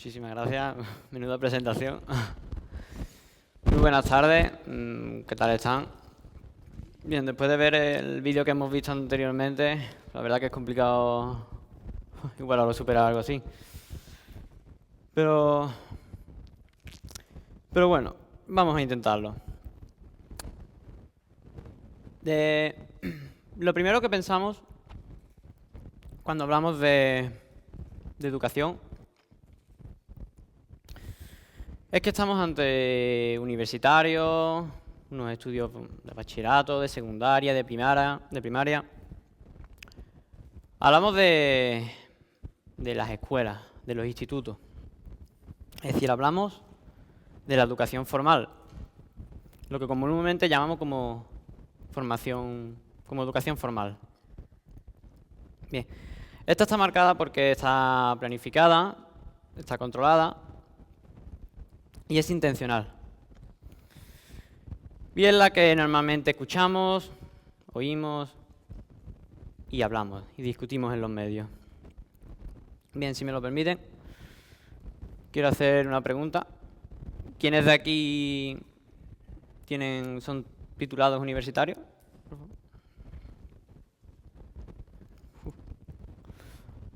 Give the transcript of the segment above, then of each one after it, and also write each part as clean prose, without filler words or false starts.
Muchísimas gracias. Menuda presentación. Muy buenas tardes. ¿Qué tal están? Bien, después de ver el vídeo que hemos visto anteriormente, la verdad que es complicado igual a superar algo así. Pero bueno, vamos a intentarlo. Lo primero que pensamos cuando hablamos de educación es que estamos ante universitarios, unos estudios de bachillerato, de secundaria, de primaria. Hablamos de las escuelas, de los institutos. Es decir, hablamos de la educación formal, lo que comúnmente llamamos como educación formal. Bien, esta está marcada porque está planificada, está controlada y es intencional. Y es la que normalmente escuchamos, oímos y hablamos y discutimos en los medios. Bien, si me lo permiten, quiero hacer una pregunta. ¿Quiénes de aquí son titulados universitarios? Por favor.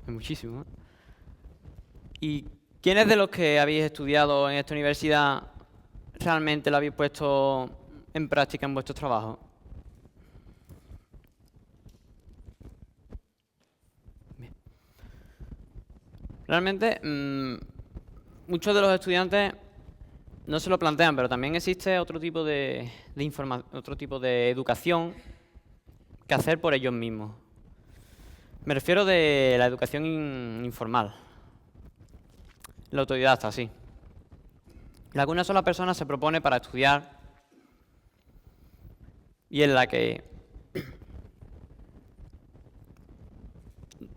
Es muchísimo, ¿eh? ¿Y quiénes de los que habéis estudiado en esta universidad realmente lo habéis puesto en práctica en vuestros trabajos? Bien. Realmente, muchos de los estudiantes no se lo plantean, pero también existe otro tipo de educación que hacer por ellos mismos. Me refiero de la educación informal. La autodidacta, sí. La que una sola persona se propone para estudiar y en la que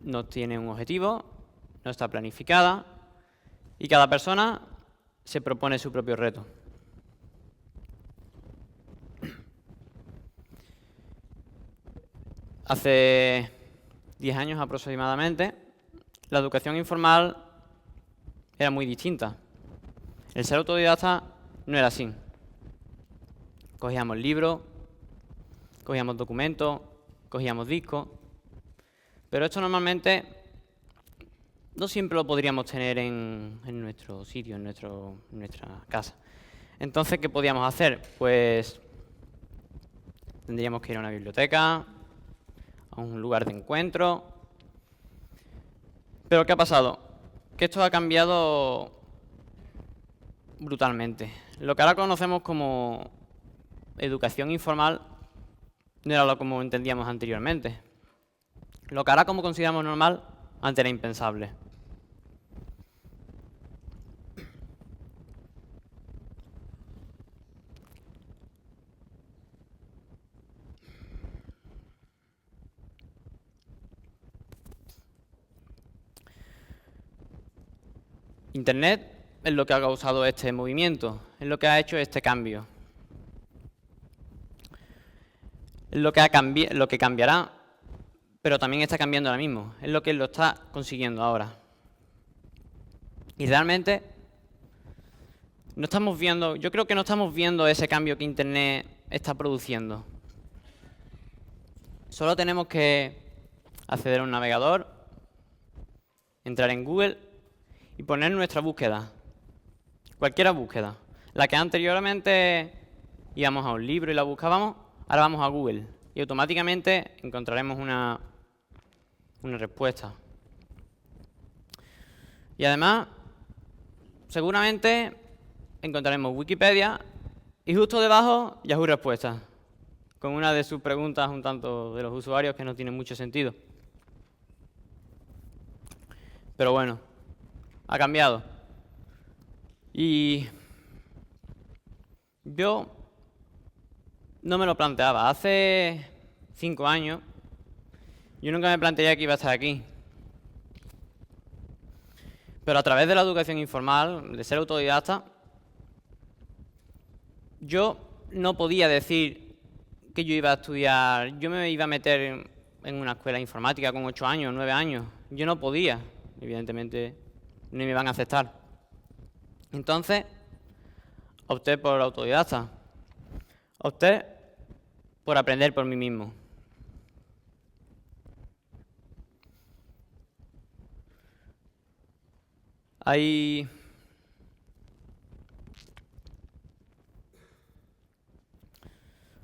no tiene un objetivo, no está planificada y cada persona se propone su propio reto. Hace 10 años aproximadamente, la educación informal era muy distinta. El ser autodidacta no era así. Cogíamos libros, cogíamos documentos, cogíamos discos, pero esto normalmente no siempre lo podríamos tener en nuestro sitio, en nuestra casa. Entonces, ¿qué podíamos hacer? Pues tendríamos que ir a una biblioteca, a un lugar de encuentro. Pero ¿qué ha pasado? Que esto ha cambiado brutalmente. Lo que ahora conocemos como educación informal no era lo como entendíamos anteriormente. Lo que ahora como consideramos normal, antes era impensable. Internet es lo que ha causado este movimiento, es lo que ha hecho este cambio. Es lo que cambiará, pero también está cambiando ahora mismo. Es lo que lo está consiguiendo ahora. Y realmente no estamos viendo, yo creo que no estamos viendo ese cambio que Internet está produciendo. Solo tenemos que acceder a un navegador, entrar en Google y poner nuestra búsqueda. Cualquier búsqueda. La que anteriormente íbamos a un libro y la buscábamos, ahora vamos a Google y automáticamente encontraremos una respuesta. Y además, seguramente encontraremos Wikipedia y justo debajo Yahoo Respuestas, con una de sus preguntas un tanto de los usuarios que no tiene mucho sentido. Pero bueno, ha cambiado. Y yo no me lo planteaba. Hace 5 años yo nunca me planteé que iba a estar aquí. Pero a través de la educación informal, de ser autodidacta, yo no podía decir que yo iba a estudiar, yo me iba a meter en una escuela informática con 8 años, 9 años. Yo no podía, evidentemente no me iban a aceptar. Entonces, opté por autodidacta. Opté por aprender por mí mismo.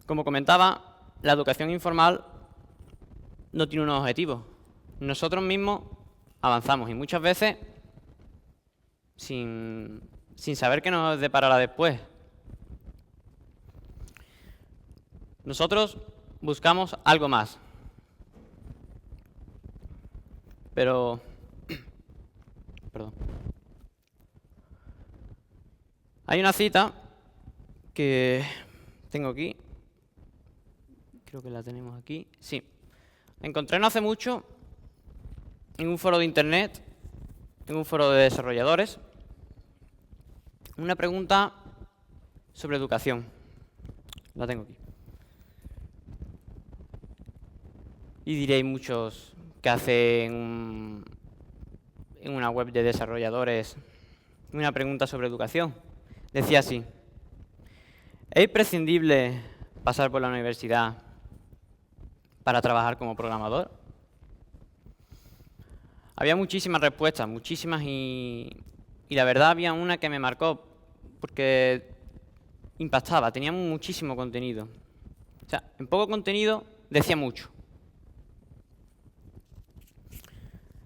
Como comentaba, la educación informal no tiene unos objetivos. Nosotros mismos avanzamos y muchas veces sin saber qué nos deparará después. Nosotros buscamos algo más. Pero... Perdón. Hay una cita que tengo aquí. Creo que la tenemos aquí. Sí. La encontré no hace mucho en un foro de internet, en un foro de desarrolladores, una pregunta sobre educación. La tengo aquí. Y diréis muchos que hacen en una web de desarrolladores una pregunta sobre educación. Decía así: ¿es imprescindible pasar por la universidad para trabajar como programador? Había muchísimas respuestas, muchísimas, y la verdad había una que me marcó porque impactaba, tenía muchísimo contenido. O sea, en poco contenido decía mucho.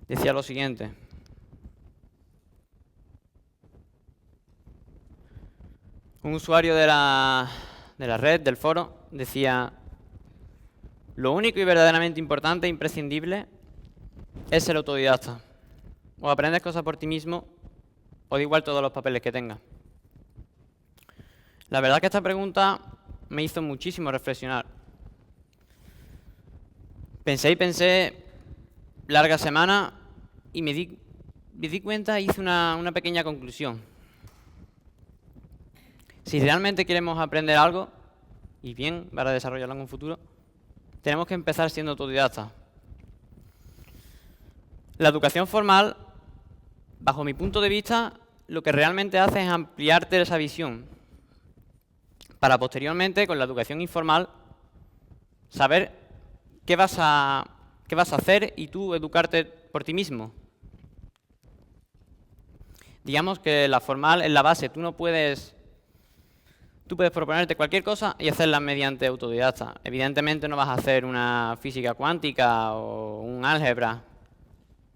Decía lo siguiente: un usuario de la red, del foro, decía: lo único y verdaderamente importante e imprescindible es ser autodidacta. O aprendes cosas por ti mismo, o da igual todos los papeles que tengas. La verdad es que esta pregunta me hizo muchísimo reflexionar. Pensé y pensé larga semana y me di cuenta, hice una pequeña conclusión. Si realmente queremos aprender algo, y bien, para desarrollarlo en un futuro, tenemos que empezar siendo autodidactas. La educación formal, bajo mi punto de vista, lo que realmente hace es ampliarte esa visión, para posteriormente, con la educación informal, saber qué vas a hacer y tú educarte por ti mismo. Digamos que la formal es la base, tú puedes proponerte cualquier cosa y hacerla mediante autodidacta. Evidentemente no vas a hacer una física cuántica o un álgebra.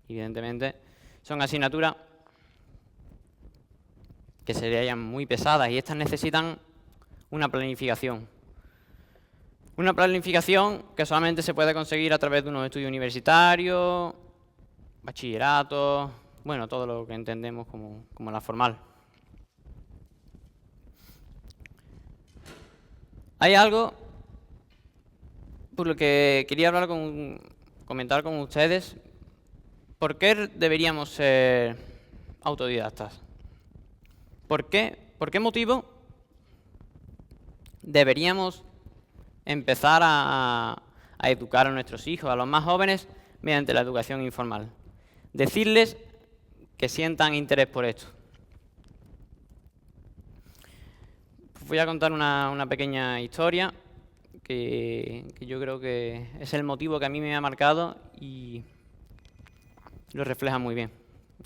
Evidentemente son asignaturas que serían muy pesadas y estas necesitan una planificación. Una planificación que solamente se puede conseguir a través de unos estudios universitarios, bachillerato, bueno, todo lo que entendemos como la formal. Hay algo por lo que quería comentar con ustedes. ¿Por qué deberíamos ser autodidactas? ¿Por qué motivo deberíamos empezar a educar a nuestros hijos, a los más jóvenes, mediante la educación informal? Decirles que sientan interés por esto. Voy a contar una pequeña historia que yo creo que es el motivo que a mí me ha marcado y lo refleja muy bien.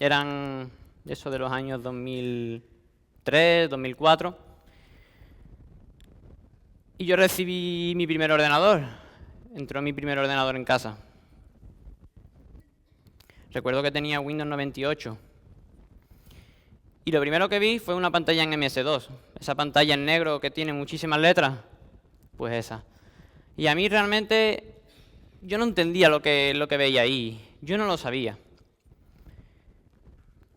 Eran eso de los años 2003, 2004, y yo recibí mi primer ordenador. Entró mi primer ordenador en casa. Recuerdo que tenía Windows 98. Y lo primero que vi fue una pantalla en MS2. Esa pantalla en negro que tiene muchísimas letras, pues esa. Y a mí realmente yo no entendía lo que veía ahí. Yo no lo sabía.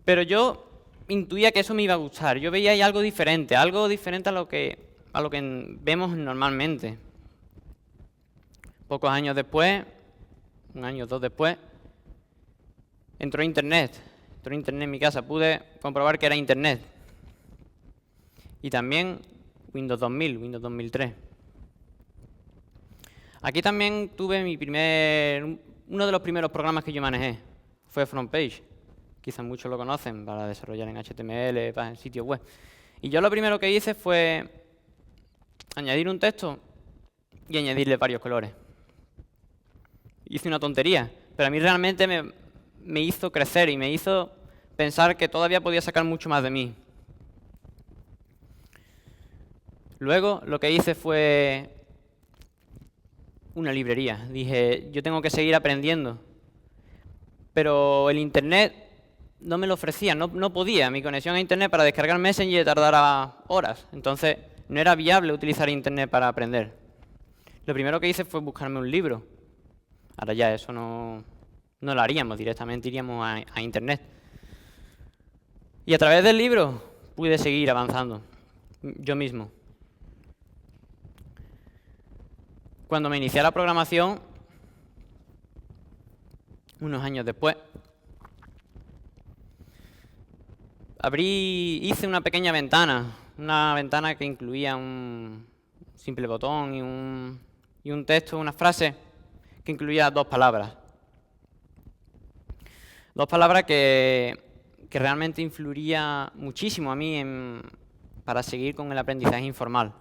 Pero yo intuía que eso me iba a gustar. Yo veía ahí algo diferente a lo que vemos normalmente. Pocos años después, un año o dos después, entró Internet en mi casa. Pude comprobar que era Internet. Y también Windows 2000, Windows 2003. Aquí también tuve uno de los primeros programas que yo manejé. Fue FrontPage. quizás muchos lo conocen, para desarrollar en HTML, para sitios web. Y yo lo primero que hice fue añadir un texto y añadirle varios colores. Hice una tontería, pero a mí realmente me hizo crecer y me hizo pensar que todavía podía sacar mucho más de mí. Luego lo que hice fue una librería. Dije, yo tengo que seguir aprendiendo. Pero el Internet no me lo ofrecía, no podía. Mi conexión a Internet para descargar Messenger tardara horas. Entonces, no era viable utilizar Internet para aprender. Lo primero que hice fue buscarme un libro. Ahora ya eso no lo haríamos, directamente iríamos a Internet. Y a través del libro pude seguir avanzando, yo mismo. Cuando me inicié la programación, unos años después, hice una pequeña ventana, una ventana que incluía un simple botón y un texto, una frase que incluía dos palabras. Dos palabras que realmente influiría muchísimo a mí para seguir con el aprendizaje informal.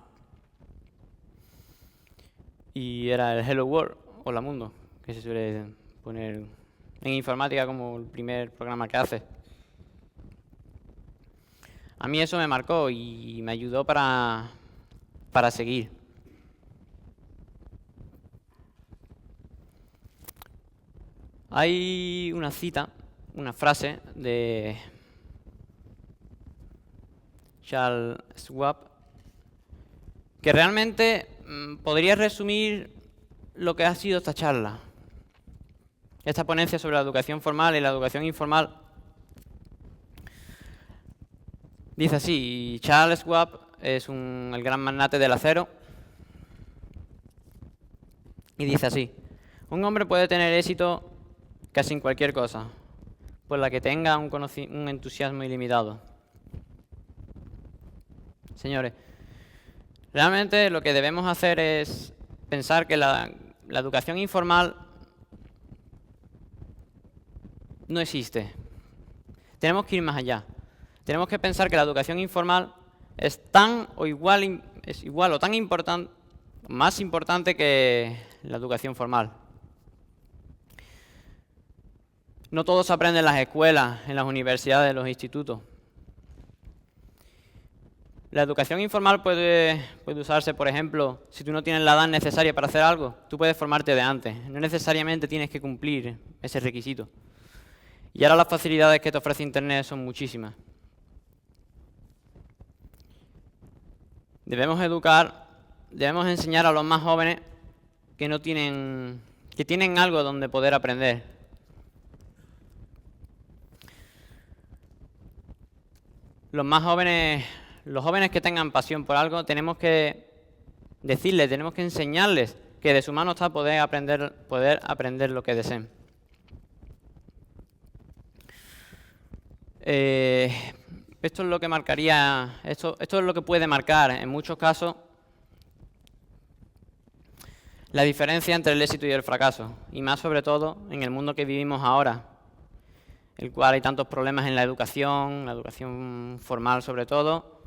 Y era el Hello World, Hola Mundo, que se suele poner en informática como el primer programa que hace. A mí eso me marcó y me ayudó para seguir. Hay una cita, una frase de Charles Schwab que realmente podría resumir lo que ha sido esta charla. Esta ponencia sobre la educación formal y la educación informal. Dice así, Charles Schwab es el gran magnate del acero. Y dice así, un hombre puede tener éxito casi en cualquier cosa, por la que tenga un entusiasmo ilimitado. Señores, realmente lo que debemos hacer es pensar que la educación informal no existe. Tenemos que ir más allá. Tenemos que pensar que la educación informal es igual o tan importante, más importante que la educación formal. No todo se aprende en las escuelas, en las universidades, en los institutos. La educación informal puede usarse, por ejemplo, si tú no tienes la edad necesaria para hacer algo, tú puedes formarte de antes. No necesariamente tienes que cumplir ese requisito. Y ahora las facilidades que te ofrece Internet son muchísimas. Debemos enseñar a los más jóvenes que tienen algo donde poder aprender. Los jóvenes que tengan pasión por algo, tenemos que decirles, tenemos que enseñarles que de su mano está poder aprender lo que deseen. Esto es lo que marcaría, esto es lo que puede marcar en muchos casos la diferencia entre el éxito y el fracaso, y más sobre todo en el mundo que vivimos ahora, el cual hay tantos problemas en la educación formal sobre todo,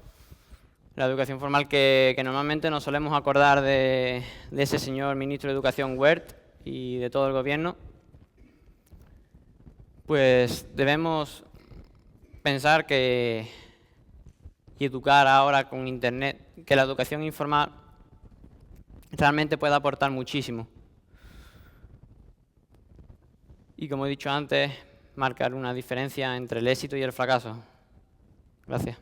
la educación formal que normalmente nos solemos acordar de ese señor ministro de Educación Wert y de todo el gobierno. Pues debemos pensar y educar ahora con Internet, que la educación informal realmente puede aportar muchísimo. Y como he dicho antes, marcar una diferencia entre el éxito y el fracaso. Gracias.